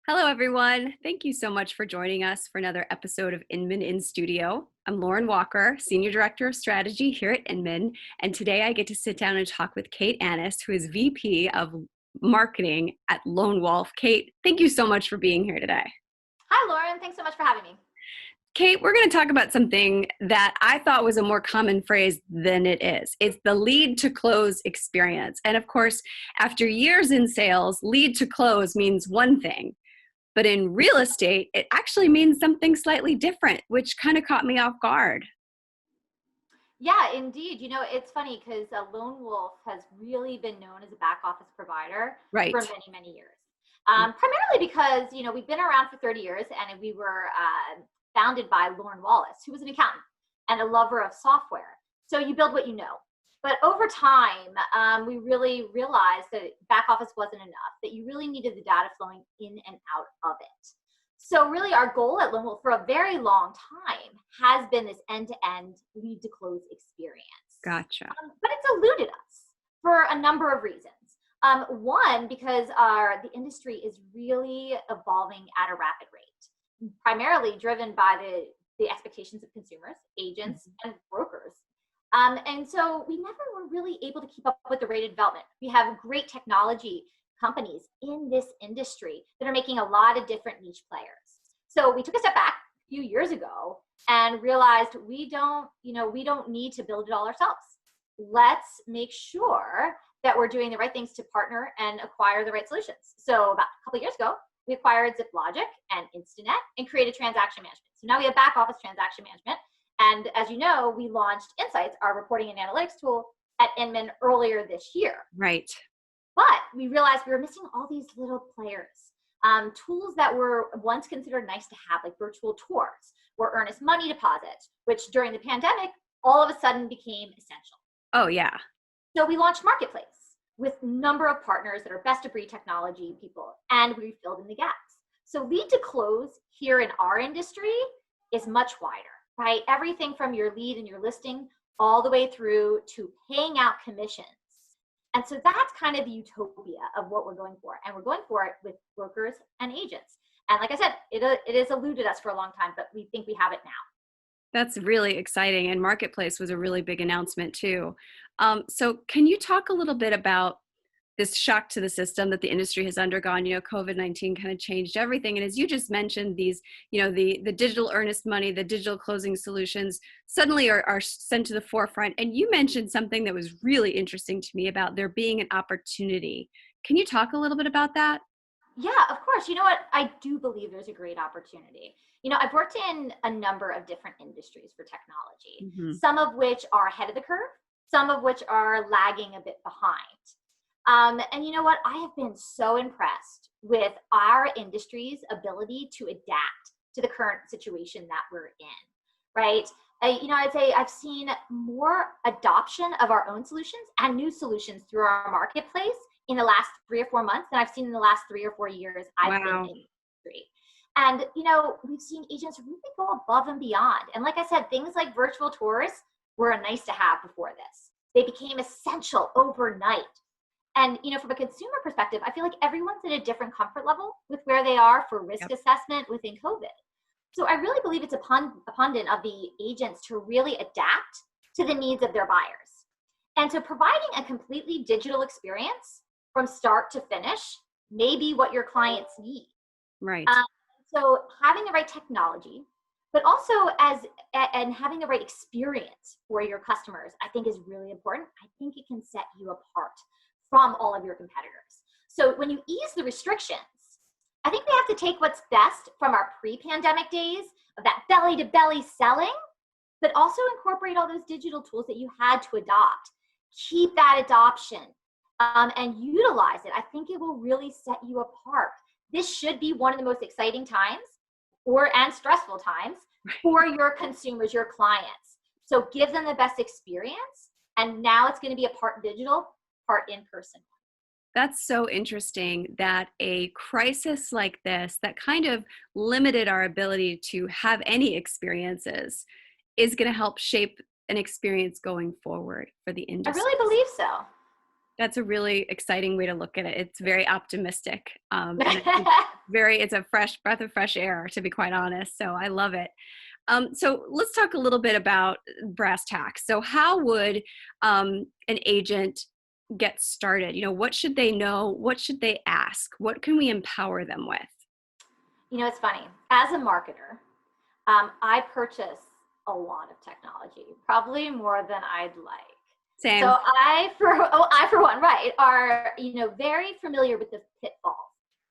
Hello, everyone. Thank you so much for joining us for another episode of Inman InStudio. I'm Lauren Walker, Senior Director of Strategy here at Inman, and today I get to sit down and talk with Kate Annis, who is VP of Marketing at Lone Wolf. Kate, thank you so much for being here today. Hi, Lauren. Thanks so much for having me. Kate, we're going to talk about something that I thought was a more common phrase than it is. It's the lead to close experience. And of course, after years in sales, lead to close means one thing. But in real estate, it actually means something slightly different, which kind of caught me off guard. Yeah, indeed. It's funny because Lone Wolf has really been known as a back office provider for Right. many, many years. Primarily because, we've been around for 30 years and we were founded by Lauren Wallace, who was an accountant and a lover of software. So you build what you know. But over time, we really realized that back office wasn't enough, that you really needed the data flowing in and out of it. So really our goal at Lone Wolf for a very long time has been this end-to-end lead to close experience. Gotcha. But it's eluded us for a number of reasons. One, because the industry is really evolving at a rapid rate, primarily driven by the expectations of consumers, agents, and brokers. And so we never were really able to keep up with the rate of development. We have great technology companies in this industry that are making a lot of different niche players. So we took a step back a few years ago and realized we don't need to build it all ourselves. Let's make sure that we're doing the right things to partner and acquire the right solutions. So about a couple of years ago, we acquired ZipLogic and Instinet and created transaction management. So now we have back office transaction management. And as you know, we launched Insights, our reporting and analytics tool, at Inman earlier this year. Right. But we realized we were missing all these little players. Tools that were once considered nice to have, like virtual tours or earnest money deposits, which during the pandemic, all of a sudden became essential. Oh, yeah. So we launched Marketplace with a number of partners that are best of breed technology people, and we filled in the gaps. So lead to close here in our industry is much wider, right? Everything from your lead and your listing all the way through to paying out commissions. And so that's kind of the utopia of what we're going for. And we're going for it with brokers and agents. And like I said, it has eluded us for a long time, but we think we have it now. That's really exciting. And Marketplace was a really big announcement, too. So can you talk a little bit about this shock to the system that the industry has undergone? COVID-19 kind of changed everything. And as you just mentioned, these, the digital earnest money, the digital closing solutions suddenly are sent to the forefront. And you mentioned something that was really interesting to me about there being an opportunity. Can you talk a little bit about that? Yeah, of course. You know what? I do believe there's a great opportunity. I've worked in a number of different industries for technology, Mm-hmm. some of which are ahead of the curve, some of which are lagging a bit behind. And you know what? I have been so impressed with our industry's ability to adapt to the current situation that we're in, right? I'd say I've seen more adoption of our own solutions and new solutions through our marketplace in the last 3 or 4 months than I've seen in the last 3 or 4 years I've been Wow. in the industry. And, we've seen agents really go above and beyond. And like I said, things like virtual tours were a nice to have before this. They became essential overnight. And, from a consumer perspective, I feel like everyone's at a different comfort level with where they are for risk Yep. assessment within COVID. So I really believe it's abundant of the agents to really adapt to the needs of their buyers. And so providing a completely digital experience from start to finish may be what your clients need. Right. Um, so having the right technology, but also and having the right experience for your customers, I think is really important. I think it can set you apart from all of your competitors. So when you ease the restrictions, I think we have to take what's best from our pre-pandemic days of that belly to belly selling, but also incorporate all those digital tools that you had to adopt. Keep that adoption and utilize it. I think it will really set you apart. This should be one of the most exciting times and stressful times for your consumers, your clients. So give them the best experience. And now it's going to be a part digital, part in person. That's so interesting that a crisis like this that kind of limited our ability to have any experiences is going to help shape an experience going forward for the I industry. really believe so. That's a really exciting way to look at it. It's very optimistic. And I think it's a fresh breath of fresh air, to be quite honest. So I love it. So let's talk a little bit about brass tacks. So how would an agent get started? What should they know? What should they ask? What can we empower them with? It's funny. As a marketer, I purchase a lot of technology, probably more than I'd like. Same. So I for one, right, are very familiar with the pitfalls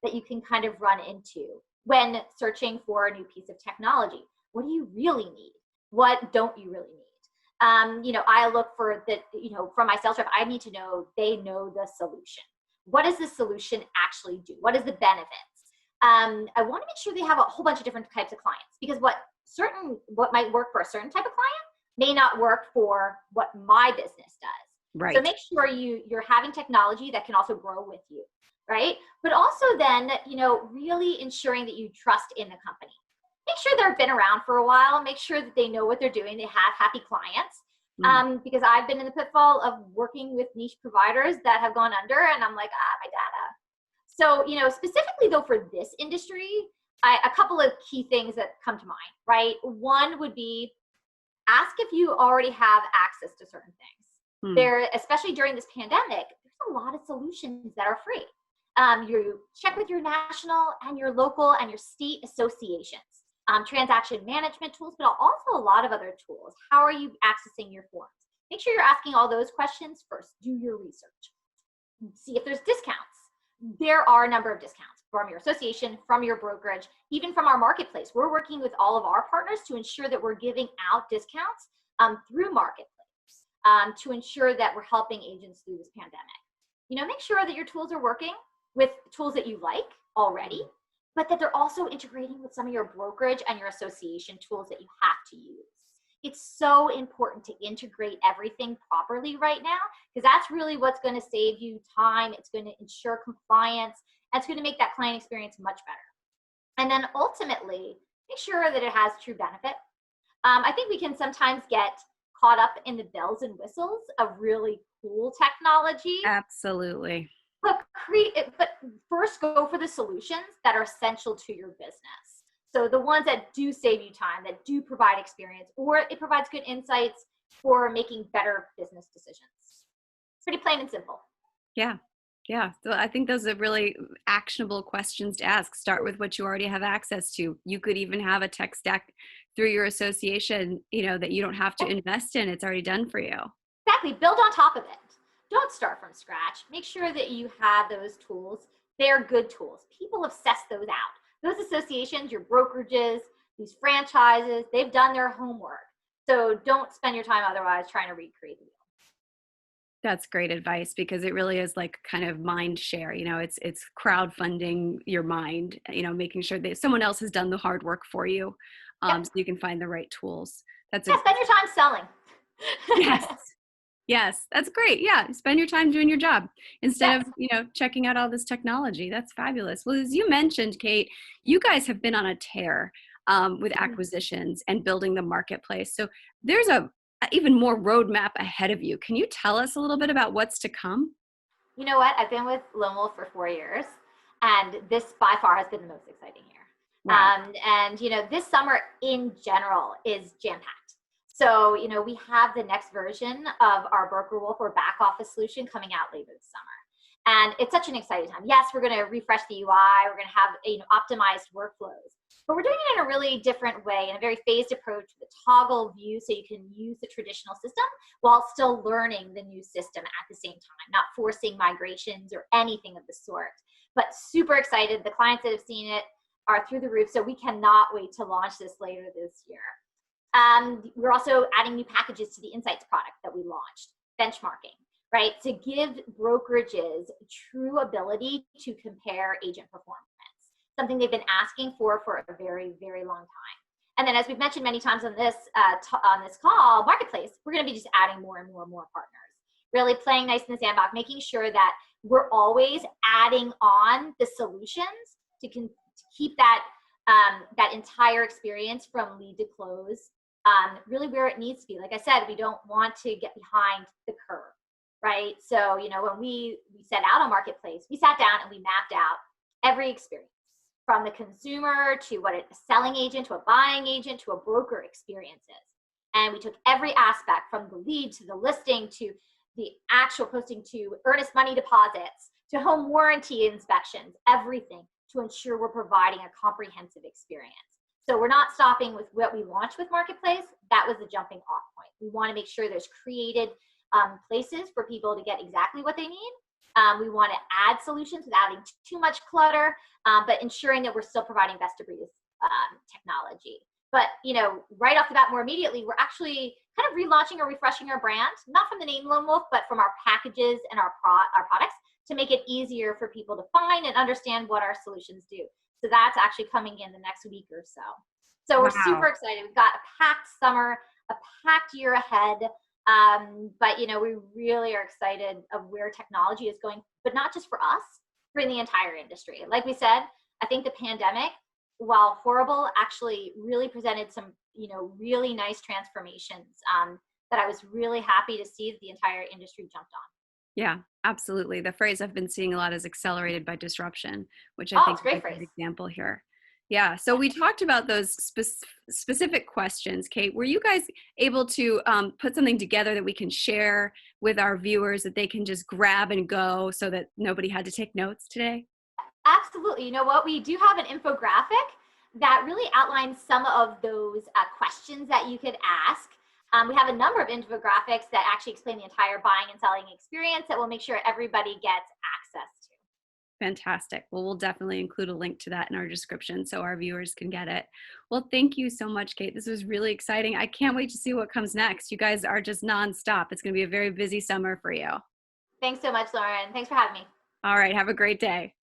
that you can kind of run into when searching for a new piece of technology. What do you really need? What don't you really need? I look for the, from my sales rep, I need to know they know the solution. What does the solution actually do? What is the benefits? I want to make sure they have a whole bunch of different types of clients, because what might work for a certain type of client may not work for what my business does. So Right. make sure you're having technology that can also grow with you, right? But also then, really ensuring that you trust in the company. Make sure they've been around for a while. Make sure that they know what they're doing. They have happy clients. Mm. Because I've been in the pitfall of working with niche providers that have gone under, and I'm like, my data. So, specifically though for this industry, a couple of key things that come to mind, right? One would be ask if you already have access to certain things. Mm. Especially during this pandemic, there's a lot of solutions that are free. You check with your national and your local and your state associations, transaction management tools, but also a lot of other tools. How are you accessing your forms? Make sure you're asking all those questions first. Do your research. See if there's discounts. There are a number of discounts from your association, from your brokerage, even from our marketplace. We're working with all of our partners to ensure that we're giving out discounts through marketplace to ensure that we're helping agents through this pandemic. Make sure that your tools are working with tools that you like already, but that they're also integrating with some of your brokerage and your association tools that you have to use. It's so important to integrate everything properly right now, because that's really what's going to save you time. It's going to ensure compliance, and it's going to make that client experience much better. And then ultimately, make sure that it has true benefit. I think we can sometimes get caught up in the bells and whistles of really cool technology. Absolutely. But first go for the solutions that are essential to your business. So the ones that do save you time, that do provide experience, or it provides good insights for making better business decisions. Pretty plain and simple. Yeah. Yeah. So I think those are really actionable questions to ask. Start with what you already have access to. You could even have a tech stack through your association, that you don't have to invest in. It's already done for you. Exactly. Build on top of it. Don't start from scratch. Make sure that you have those tools. They're good tools. People assess those out. Those associations, your brokerages, these franchises, they've done their homework. So don't spend your time otherwise trying to recreate the wheel. That's great advice, because it really is like kind of mind share. It's crowdfunding your mind, making sure that someone else has done the hard work for you, Yep. so you can find the right tools. Spend your time selling. Yes. Yes, that's great. Yeah, spend your time doing your job instead Yes. of, checking out all this technology. That's fabulous. Well, as you mentioned, Kate, you guys have been on a tear with acquisitions and building the marketplace. So there's a even more roadmap ahead of you. Can you tell us a little bit about what's to come? You know what? I've been with Lone Wolf for 4 years, and this by far has been the most exciting year. Wow. And this summer in general is jam-packed. So, we have the next version of our Broker Wolf or back office solution coming out later this summer. And it's such an exciting time. Yes, we're going to refresh the UI. We're going to have optimized workflows, but we're doing it in a really different way, in a very phased approach with a toggle view, so you can use the traditional system while still learning the new system at the same time, not forcing migrations or anything of the sort. But super excited. The clients that have seen it are through the roof, so we cannot wait to launch this later this year. We're also adding new packages to the Insights product that we launched, benchmarking, right? To give brokerages true ability to compare agent performance, something they've been asking for a very, very long time. And then, as we've mentioned many times on this call, marketplace, we're going to be just adding more and more and more partners, really playing nice in the sandbox, making sure that we're always adding on the solutions to keep that that entire experience from lead to close really where it needs to be. Like I said, we don't want to get behind the curve. right? So, when we set out on Marketplace, we sat down and we mapped out every experience from the consumer to what a selling agent to a buying agent to a broker experience is. And we took every aspect from the lead to the listing to the actual posting to earnest money deposits to home warranty inspections, everything to ensure we're providing a comprehensive experience. So we're not stopping with what we launched with Marketplace. That was the jumping off point. We want to make sure there's created places for people to get exactly what they need. We want to add solutions without adding too much clutter, but ensuring that we're still providing best of breed technology. But right off the bat, more immediately, we're actually kind of relaunching or refreshing our brand, not from the name Lone Wolf, but from our packages and our products to make it easier for people to find and understand what our solutions do. So that's actually coming in the next week or so. So we're super Wow. excited. We've got a packed summer, a packed year ahead. But we really are excited of where technology is going, but not just for us, for the entire industry. Like we said, I think the pandemic, while horrible, actually really presented some, really nice transformations that I was really happy to see that the entire industry jumped on. Yeah, absolutely. The phrase I've been seeing a lot is accelerated by disruption, which I Oh, it's think a is great a phrase. good example here. Yeah. So Yeah. we talked about those specific questions. Kate, were you guys able to put something together that we can share with our viewers that they can just grab and go so that nobody had to take notes today? Absolutely. You know what? We do have an infographic that really outlines some of those questions that you could ask. We have a number of infographics that actually explain the entire buying and selling experience that will make sure everybody gets access to. Fantastic. Well, we'll definitely include a link to that in our description so our viewers can get it. Well, thank you so much, Kate. This was really exciting. I can't wait to see what comes next. You guys are just nonstop. It's going to be a very busy summer for you. Thanks so much, Lauren. Thanks for having me. All right. Have a great day.